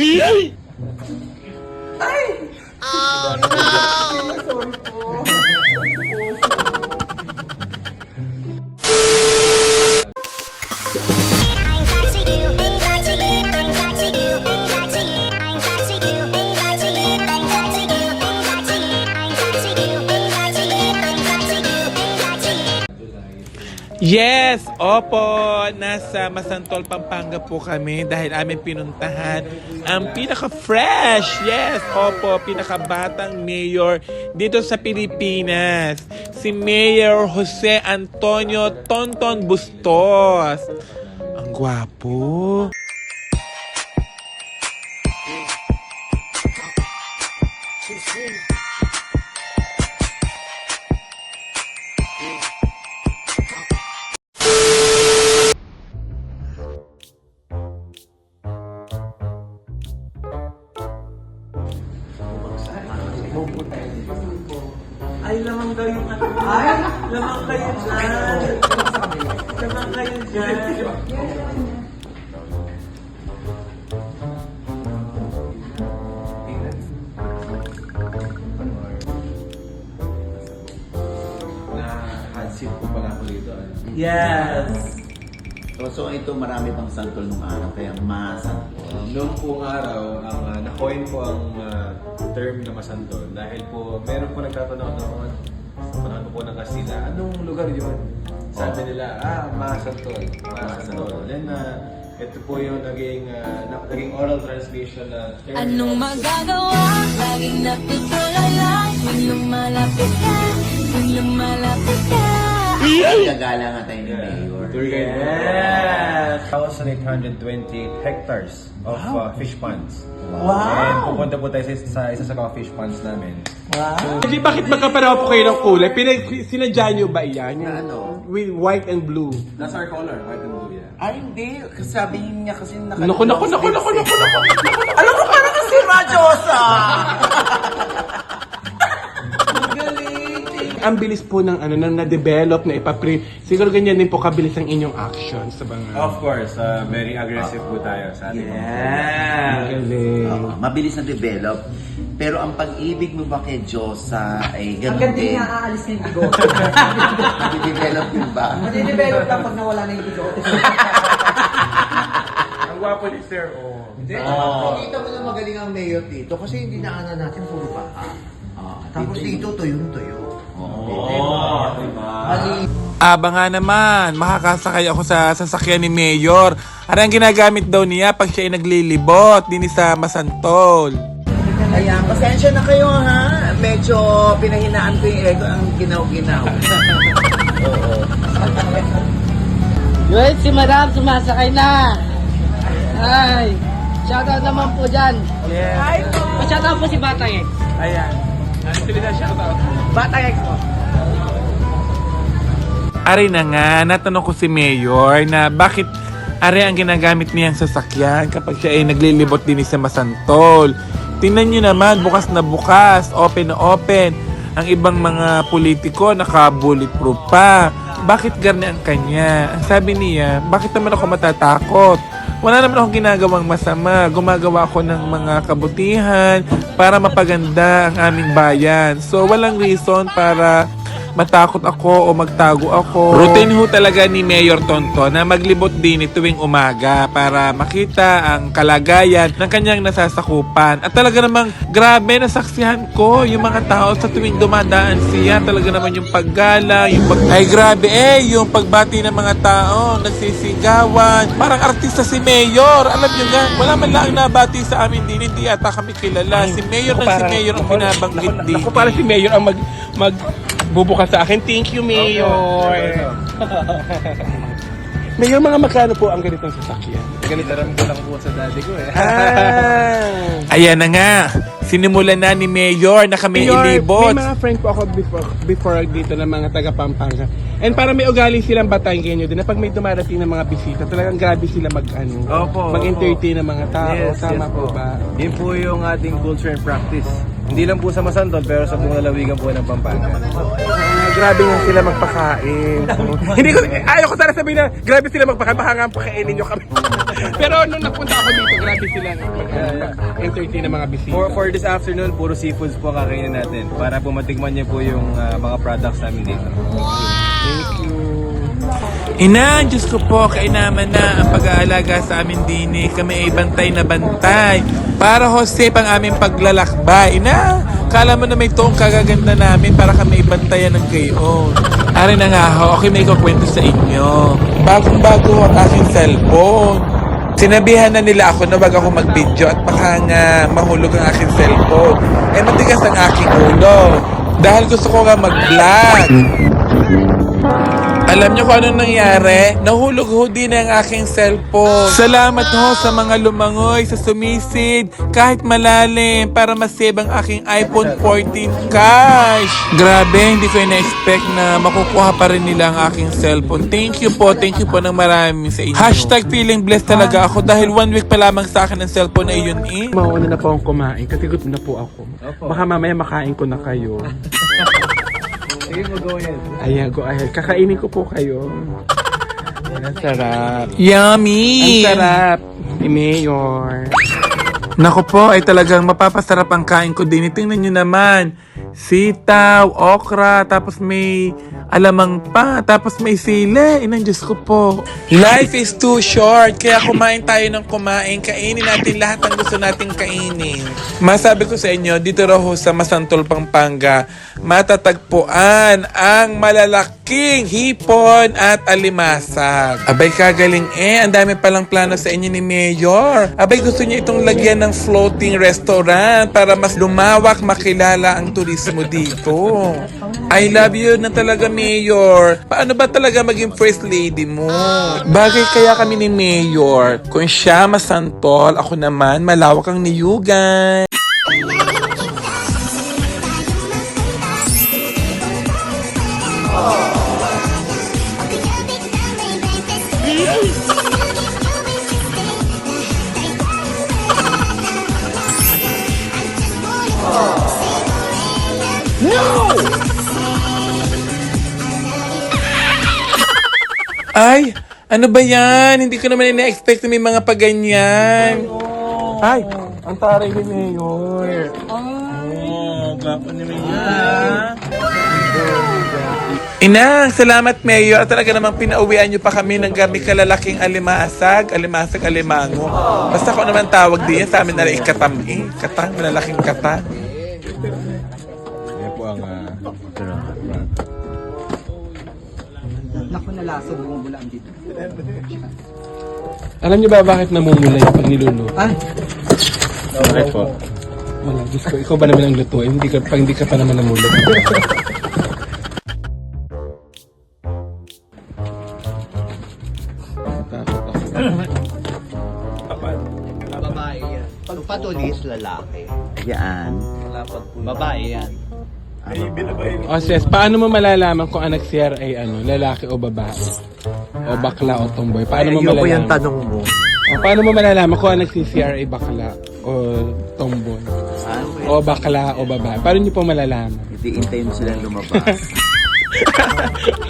Oh no! Yes, opo, nasa Masantol, Pampanga po kami dahil amin pinuntahan ang pinaka-fresh, yes, opo, pinaka-batang mayor dito sa Pilipinas, si Mayor Jose Antonio Tonton Bustos. Ang gwapo. Ay, lamang kayo na. Ay, lamang kayo dyan. Lamang kayo dyan. Na hot seat po pala ako dito. Yes. So ito marami pang santol nung araw, kaya masantol. Noong pong araw, na-coin po ang term na masantol dahil po meron po nagtatanong noon sa panahon po ng Kastila, anong lugar yun? Sabi nila, Masantol. Masantol. Then, ito po yung naging oral translation na term. Anong magagawa? Laging napitulala. Kung lumalapit ka, kung lumalapit ka. Gagala nga tayo ni Mayor. Tour guide po. Yes. 1,828 hectares of fish ponds. Wow. And pupunta po tayo sa isa sa mga fish ponds namin. Wow. Kasi bakit magkapareho po kayo ng kulay? Sinadya nyo ba yan? Na ano? With white and blue. That's our color, white and blue, yeah. Ay, hindi. Sabi niya kasi Naku. Alam mo, parang kasi Radyosa! ang bilis po ng na-develop, na ipaprint. Siguro ganyan din po kabilis ang inyong actions sa mga... Of course, very aggressive po tayo sa ating Ang galing. Mabilis na develop. Pero ang pag-ibig mo ba kay Diyosa ay ganun Hanggang din? di nga aalis na yung bigote. Nade-develop din ba? Madidevelop lang pag nawala na yung bigote. Ang gwapo ni Sir O. Hindi. Kita mo na magaling ang mayor dito kasi hindi naanan natin puro baka. Tapos dito tuyong-tuyo. Nga naman, makakasakay ako sa sasakyan ni Mayor. Ano ang ginagamit daw niya pag siya ay naglilibot din sa Masantol? Ayan, pasensya na kayo ha. Medyo pinahinaan ko yung ego ang ginaw-ginaw. Oo. Yun, si Madam sumasakay na. Ay, shoutout naman po dyan. Yes. Pa-shoutout po si Batang X. Ayan. Ano sila na shoutout? Batang X po. Ari na nga, natanong ko si Mayor na bakit ari ang ginagamit niyang sasakyan kapag siya ay naglilibot din sa Masantol. Tingnan niyo naman, bukas na bukas, open na open. Ang ibang mga politiko naka-bulletproof pa. Bakit garni ang kanya? Ang sabi niya, bakit naman ako matatakot? Wala naman akong ginagawang masama. Gumagawa ako ng mga kabutihan para mapaganda ang aming bayan. So, walang reason para matakot ako o magtago ako. Routine ho talaga ni Mayor Tonton na maglibot din tuwing umaga para makita ang kalagayan ng kanyang nasasakupan. At talaga namang grabe, nasaksihan ko yung mga tao sa tuwing dumadaan siya. Talaga naman yung paggala, ay grabe yung pagbati ng mga tao, nagsisigawan. Parang artista si Mayor. Alam nyo nga, wala man lang nabati sa amin din. Hindi ata kami kilala. Si Mayor ang binabanggit din. Ako parang si Mayor ang bubukas sa akin. Thank you, Mayor. Mayor, mga magkano po ang ganitong sasakyan? Ganitaram ko lang po sa daddy ko eh. Ayan na nga. Sinimulan na ni Mayor na kami ilibot. May mga friend po ako before dito ng mga taga Pampanga. And para may ugali silang Batanggenyo din na pag may dumarating ng mga bisita, talagang grabe sila Opo, mag-entertain ng mga tao. Yes, Tama yes po po. ba? Yun po yung ating culture and practice. Hindi lang po sa Masantol, pero sa buong lalawigan po ng Pampanga. Grabe nga sila magpakain. Hindi ko, ayaw ko sana sabihin na grabe sila magpakain, baka nga pakainin nyo kami. Pero nung napunta ako dito, grabe sila mag-entertain ng mga bisita. For this afternoon, puro seafoods po kakainin natin para po matikman niyo po yung mga products namin dito. Thank you. Ina, Diyos ko po, kainaman na ang pag-aalaga sa amin din eh. Kami ay bantay na bantay. Para Jose pang aming paglalakbay. Ina, kala mo na may toong kagaganda namin para kami ibantayan ng gayon. Ari na nga ho, okay may kukwento sa inyo. Bagong-bago ang aking cellphone. Sinabihan na nila ako na wag ako mag-video at baka nga mahulog ang aking cellphone. Eh matigas ang aking ulo. Dahil gusto ko nga mag-vlog. Alam niyo kung anong nangyari? Nahulog ho din ang aking cellphone. Salamat ho sa mga lumangoy, sa sumisid, kahit malalim, para masave ang aking iPhone 14 cash. Grabe, hindi ko na-expect na makukuha pa rin nila ang aking cellphone. Thank you po ng maraming sa inyo. Hashtag feeling blessed talaga ako dahil 1 week pa lamang sa akin ang cellphone ay yun eh. Mauna na po akong kumain kasi gutom na po ako. Baka mamaya makain ko na kayo. Sige po, go ahead. Ayan, go ahead. Kakainin ko po kayo. Ang sarap. Yummy! Ang sarap. Ni Mayor. Naku po, ay talagang mapapasarap ang kain ko din. Tingnan nyo naman. Sitaw, okra, tapos may alamang pa, tapos may sili. Inang Diyos ko po. Life is too short, kaya kumain tayo ng kumain. Kainin natin lahat ng gusto nating kainin. Masabi ko sa inyo, dito raw ho sa Masantol, Pampanga, matatagpuan ang malalaking hipon at alimasag. Abay kagaling eh, ang dami palang plano sa inyo ni Mayor. Abay gusto niya itong lagyan ng floating restaurant para mas lumawak makilala ang turismo dito. I love you na talaga, Mayor. Paano ba talaga maging first lady mo? Bagay kaya kami ni Mayor. Kung siya masantol, ako naman malawak ang niyugan. Ay, ano ba yan? Hindi ko naman ina-expect na may mga paganyan. Ay, ang taray ni Mayor. Gwapo ni Mayor. Inang, salamat Mayor. At talaga namang pinauwian niyo pa kami ng gabi kalalaking alimasag, alimango. Basta ko naman tawag din yan, sa amin na rin ikatami. Katang, malalaking katang. Yan po ang Naku, nalaso, bumubulaan dito. Alam niyo ba bakit namumula yung pag niluluto? Ay, bakit po? Wala, Diyos ko, ikaw ba naman ang lutuin? Hindi ka pa naman namulot. babae yan. Pag patulis, lalaki. Yan. Babae yan. O sis, paano mo malalaman kung anak siya ay lalaki o babae? O bakla o tomboy? Paano mo Ayoko malalaman? yung tanong mo. O, paano mo malalaman kung anak si CR ay bakla o tomboy? O bakla o babae? Paano niyo po malalaman? Hindi intayin mo silang lumabas.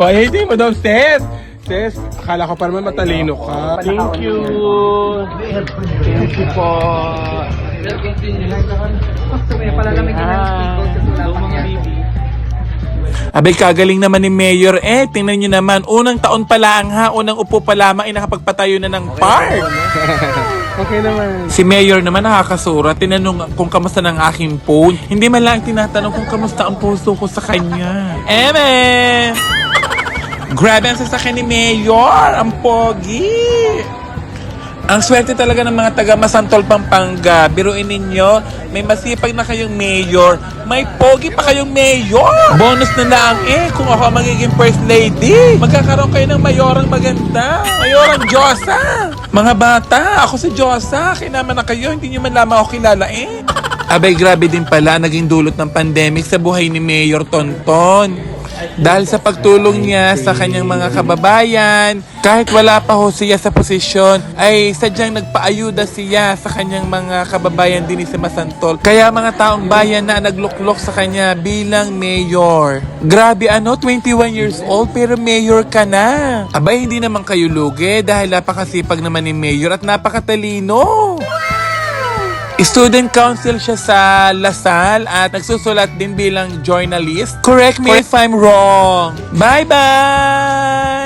O, hindi mo daw, sis! Sis, akala ko pa naman matalino ka. Thank you! Thank you po! Abay, kagaling naman ni Mayor. Eh, tingnan nyo naman, unang taon pa lang ha, unang upo pa lamang, nakapagpatayo na ng park. Okay naman. Si Mayor naman nakakasura, tinanong kung kamusta ng aking phone. Hindi man lang tinatanong kung kamusta ang puso ko sa kanya. Eme! Grabe ang sasakyan ni Mayor, ang pogi! Ang swerte talaga ng mga taga Masantol, Pampanga. Biruin ninyo, may masipag na kayong mayor, may pogi pa kayong mayor. Bonus na lang kung ako ang magiging first lady. Magkakaroon kayo ng mayorang maganda. Mayorang Diyosa. Mga bata, ako si Diyosa. Kinaman na kayo, hindi nyo man lamang ako kilala Abay, grabe din pala naging dulot ng pandemic sa buhay ni Mayor Tonton. Dahil sa pagtulong niya sa kanyang mga kababayan, kahit wala pa ho siya sa posisyon, ay sadyang nagpaayuda siya sa kanyang mga kababayan din sa Masantol. Kaya mga taong bayan na nagluklok sa kanya bilang mayor. Grabe 21 years old pero mayor ka na. Abay, hindi naman kayo lugi dahil napakasipag naman ni mayor at napakatalino. Student council siya sa Lasal at nagsusulat din bilang journalist. Correct me if I'm wrong. Bye-bye!